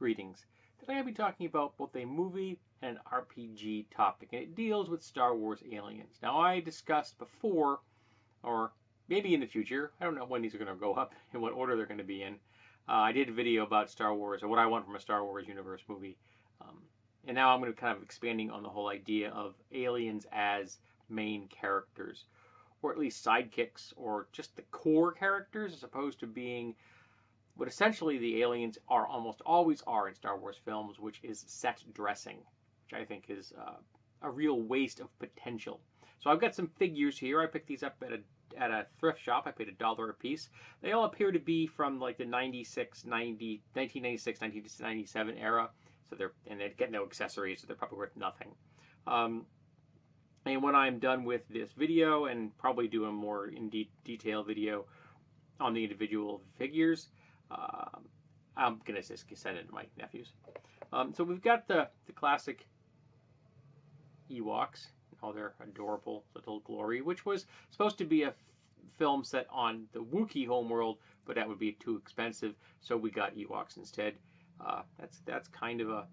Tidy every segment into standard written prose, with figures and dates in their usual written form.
Greetings. Today I'll be talking about both a movie and an RPG topic, and it deals with Star Wars aliens. Now, I discussed before, or maybe in the future, I don't know when these are going to go up and what order they're going to be in. I did a video about Star Wars, or what I want from a Star Wars universe movie. And now I'm going to kind of expanding on the whole idea of aliens as main characters, or at least sidekicks, or just the core characters, as opposed to being what essentially the aliens are almost always are in Star Wars films, which is set dressing, which I think is a real waste of potential. So I've got some figures here. I picked these up at a thrift shop. I paid $1 a piece. They all appear to be from like the 1996, 1997 era. So they get no accessories, so they're probably worth nothing. And when I'm done with this video, and probably do a more in detail video on the individual figures, I'm gonna just send it to my nephews. So we've got the classic Ewoks, all their adorable little glory, which was supposed to be a film set on the Wookiee homeworld, but that would be too expensive, so we got Ewoks instead. That's kind of a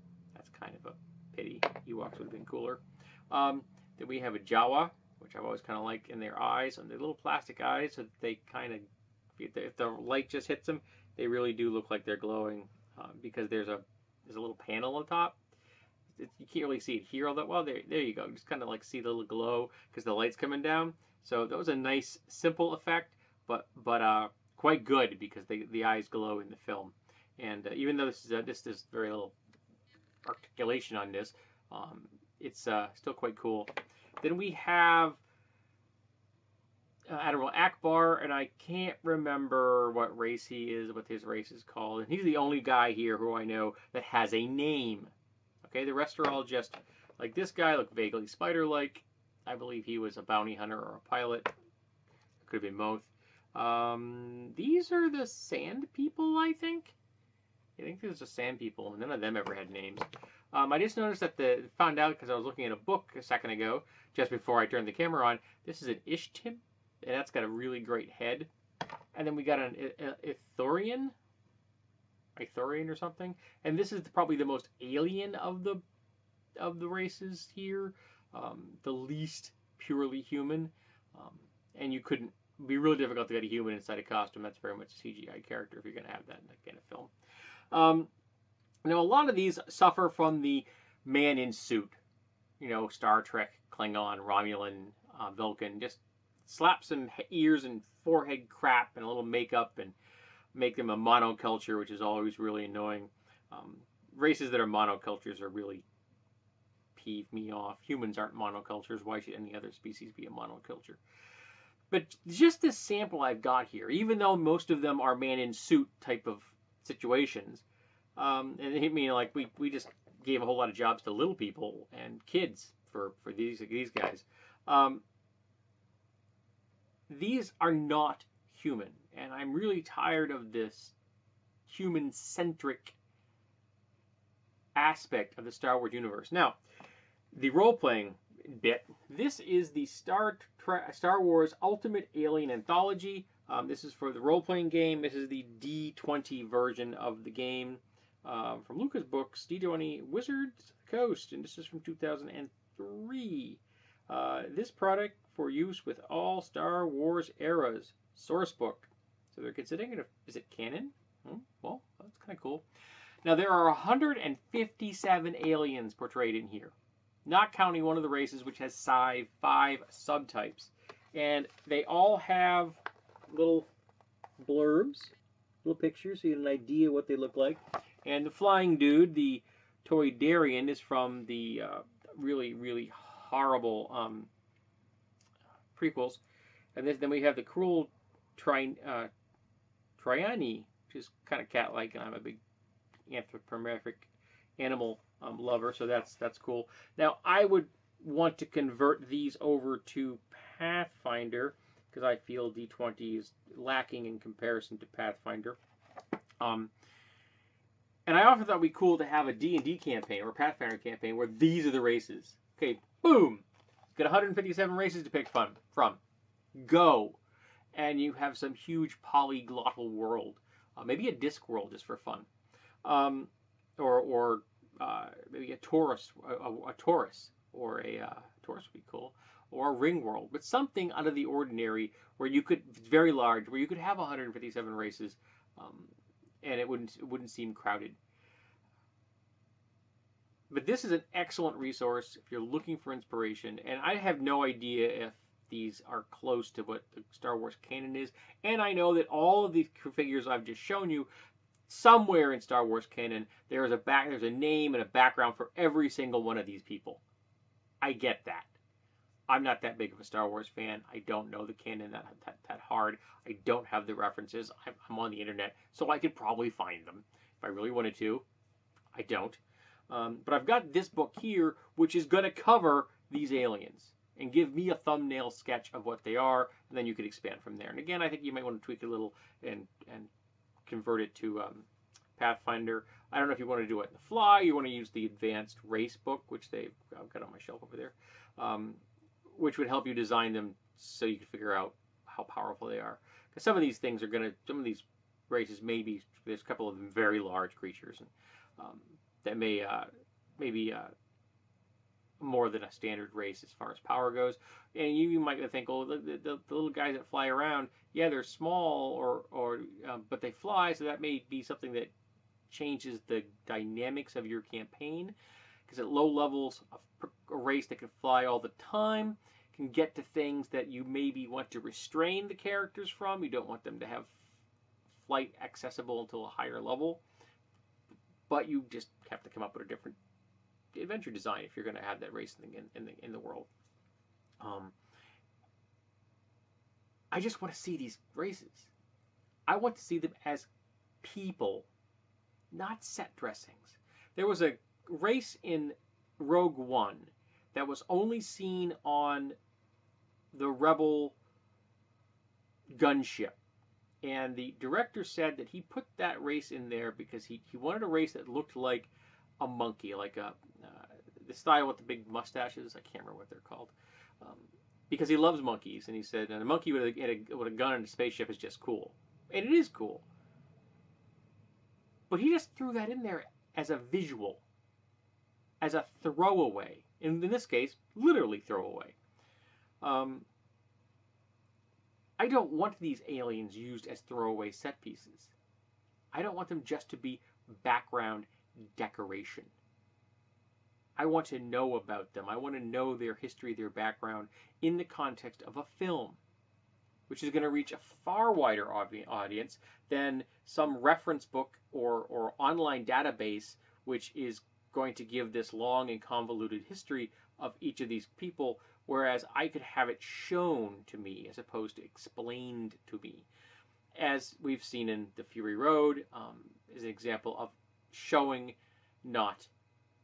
pity. Ewoks would have been cooler. Then we have a Jawa, which I've always kind of liked in their eyes, and their little plastic eyes, so that they kind of, if the light just hits them, they really do look like they're glowing, because there's a little panel on top. You can't really see it here all that well. There you go. Just kind of like see the little glow because the light's coming down. So that was a nice, simple effect, but quite good because the eyes glow in the film. And even though this is very little articulation on this, it's still quite cool. Then we have Admiral Akbar, and I can't remember what race he is, what his race is called. And he's the only guy here who I know that has a name. Okay, the rest are all just like this guy, look vaguely spider-like. I believe he was a bounty hunter or a pilot. Could have been both. These are the Sand People, I think. I think these are Sand People, and none of them ever had names. I just noticed that found out because I was looking at a book a second ago, just before I turned the camera on. This is an Ishtim, and that's got a really great head. And then we got an Ithorian or something. And this is probably the most alien of the races here, the least purely human. And you couldn't be really difficult to get a human inside a costume. That's very much a CGI character if you're going to have that in that kind of film. Now, a lot of these suffer from the man in suit. You know, Star Trek, Klingon, Romulan, Vulcan. Just slap some ears and forehead crap and a little makeup and make them a monoculture, which is always really annoying. Races that are monocultures are really peeve me off. Humans aren't monocultures. Why should any other species be a monoculture? But just this sample I've got here, even though most of them are man-in-suit type of situations, and I mean, like, we just gave a whole lot of jobs to little people and kids for these guys. These are not human, and I'm really tired of this human-centric aspect of the Star Wars universe. Now, the role-playing bit, this is the Star Wars Ultimate Alien Anthology. This is for the role-playing game. This is the D20 version of the game from Lucas Books, D20 Wizards Coast, and this is from 2003. This product for use with all Star Wars eras. Source book. So they're considering it. Is it canon? Well, that's kind of cool. Now, there are 157 aliens portrayed in here, not counting one of the races, which has 5 subtypes. And they all have little blurbs, little pictures, so you get an idea what they look like. And the flying dude, the Toydarian, is from the really, really horrible prequels. And then we have the cruel Triani, which is kind of cat-like, and I'm a big anthropomorphic animal lover, so that's cool. Now, I would want to convert these over to Pathfinder, because I feel D20 is lacking in comparison to Pathfinder. And I often thought it'd be cool to have a D&D campaign or a Pathfinder campaign where these are the races. Okay, boom! Got 157 races to pick from. Go! And you have some huge polyglottal world. Maybe a disc world just for fun. or maybe a Taurus, a Taurus, or a Taurus would be cool, or a ring world, but something out of the ordinary where you could, very large, where you could have 157 races, and it wouldn't seem crowded. But this is an excellent resource if you're looking for inspiration, and I have no idea if these are close to what the Star Wars canon is, and I know that all of these figures I've just shown you, somewhere in Star Wars canon, there's a name and a background for every single one of these people. I get that. I'm not that big of a Star Wars fan. I don't know the canon that hard. I don't have the references. I'm on the internet, so I could probably find them if I really wanted to. I don't. But I've got this book here, which is going to cover these aliens and give me a thumbnail sketch of what they are, and then you could expand from there. And again, I think you might want to tweak it a little and convert it to Pathfinder. I don't know if you want to do it in the fly. You want to use the advanced race book, which I've got on my shelf over there, which would help you design them so you can figure out how powerful they are. Because some of these things some of these races there's a couple of them very large creatures, and that may be more than a standard race as far as power goes. And you might think, oh, the little guys that fly around, yeah, they're small, but they fly, so that may be something that changes the dynamics of your campaign. Because at low levels, a race that can fly all the time can get to things that you maybe want to restrain the characters from. You don't want them to have flight accessible until a higher level. But you just have to come up with a different adventure design if you're going to have that race in the world. I just want to see these races. I want to see them as people, not set dressings. There was a race in Rogue One that was only seen on the Rebel gunship. And the director said that he put that race in there because he wanted a race that looked like a monkey, like the style with the big mustaches. I can't remember what they're called. Because he loves monkeys, and he said, and a monkey with a gun and a spaceship is just cool. And it is cool. But he just threw that in there as a visual, as a throwaway. And in this case, literally throwaway. I don't want these aliens used as throwaway set pieces. I don't want them just to be background decoration. I want to know about them. I want to know their history, their background in the context of a film, which is going to reach a far wider audience than some reference book or online database, which is going to give this long and convoluted history of each of these people, whereas I could have it shown to me as opposed to explained to me. As we've seen in The Fury Road, is an example of showing, not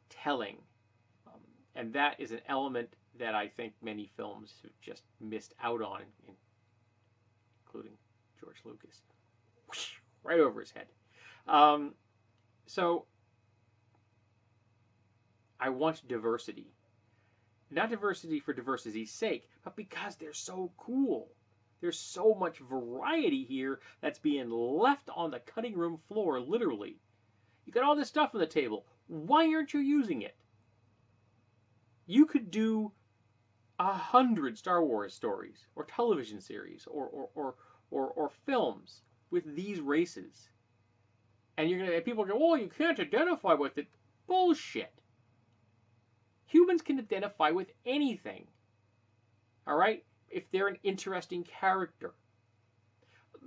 telling. And that is an element that I think many films have just missed out on, including George Lucas. Right over his head. So I want diversity. Not diversity for diversity's sake, but because they're so cool. There's so much variety here that's being left on the cutting room floor, literally. You got all this stuff on the table. Why aren't you using it? You could do 100 Star Wars stories, or television series, or films with these races. And people go, "Oh, you can't identify with it." Bullshit. Humans can identify with anything. All right? If they're an interesting character.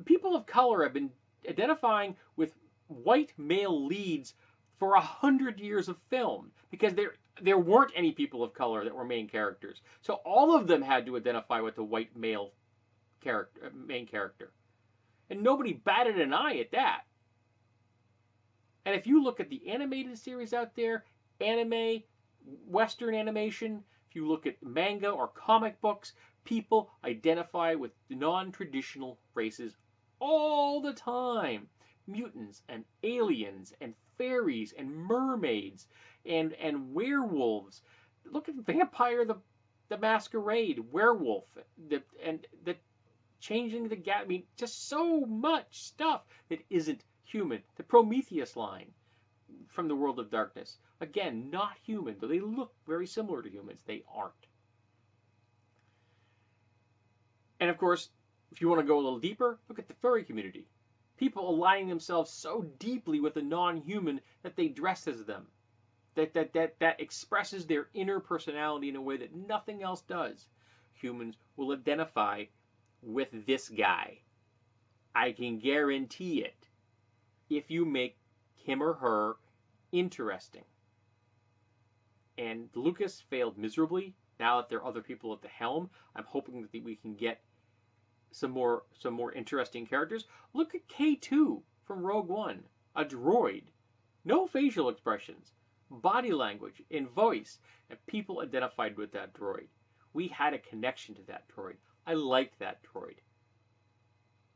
People of color have been identifying with white male leads for 100 years of film because there weren't any people of color that were main characters. So all of them had to identify with the white male main character. And nobody batted an eye at that. And if you look at the animated series out there, anime, Western animation, if you look at manga or comic books, people identify with non-traditional races all the time. Mutants and aliens and fairies and mermaids and werewolves. Look at Vampire the Masquerade, werewolf, the changing the gap. I mean, just so much stuff that isn't human. The Prometheus line. from the world of darkness. Again, not human, though they look very similar to humans. They aren't. And of course, if you want to go a little deeper, look at the furry community. People aligning themselves so deeply with a non-human that they dress as them. That expresses their inner personality in a way that nothing else does. Humans will identify with this guy. I can guarantee it. If you make him or her interesting. And Lucas failed miserably. Now that there are other people at the helm, I'm hoping that we can get some more interesting characters. Look at K2 from Rogue One, a droid, no facial expressions, body language and voice, and people identified with that droid. We had a connection to that droid. I liked that droid.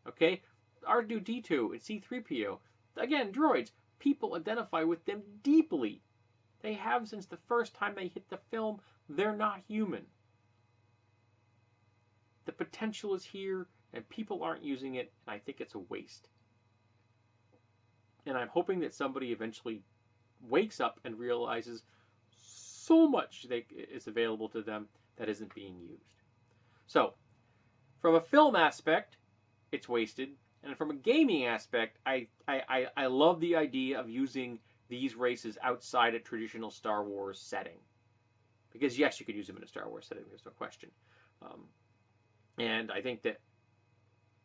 Okay, R2D2 and C3PO, again, droids. People identify with them deeply. They have since the first time they hit the film. They're not human. The potential is here, and people aren't using it, and I think it's a waste. And I'm hoping that somebody eventually wakes up and realizes so much is available to them that isn't being used. So, from a film aspect, it's wasted. And from a gaming aspect, I love the idea of using these races outside a traditional Star Wars setting. Because yes, you could use them in a Star Wars setting, there's no question. And I think that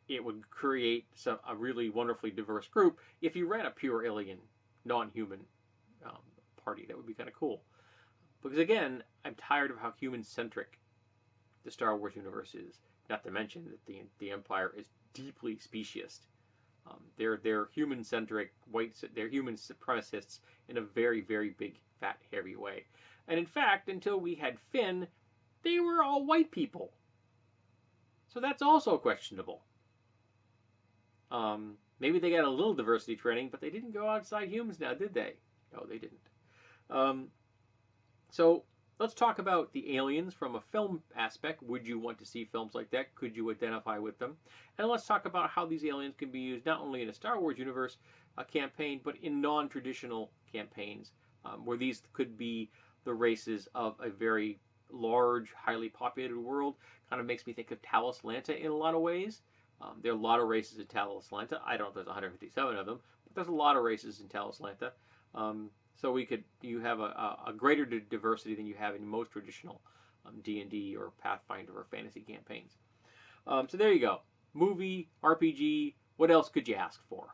it would create a really wonderfully diverse group if you ran a pure alien, non-human party. That would be kind of cool. Because again, I'm tired of how human-centric the Star Wars universe is. Not to mention that the Empire is deeply speciesist. They're human-centric, they're human supremacists in a very, very big, fat, hairy way. And in fact, until we had Finn, they were all white people. So that's also questionable. Maybe they got a little diversity training, but they didn't go outside humans now, did they? No, they didn't. So let's talk about the aliens from a film aspect. Would you want to see films like that? Could you identify with them? And let's talk about how these aliens can be used not only in a Star Wars universe campaign, but in non-traditional campaigns, where these could be the races of a very large, highly populated world. Kind of makes me think of Talos Lanta in a lot of ways. There are a lot of races in Talos Lanta. I don't know if there's 157 of them, but there's a lot of races in Talos Lanta. So you have a greater diversity than you have in most traditional D&D or Pathfinder or fantasy campaigns. So there you go. Movie, RPG, what else could you ask for?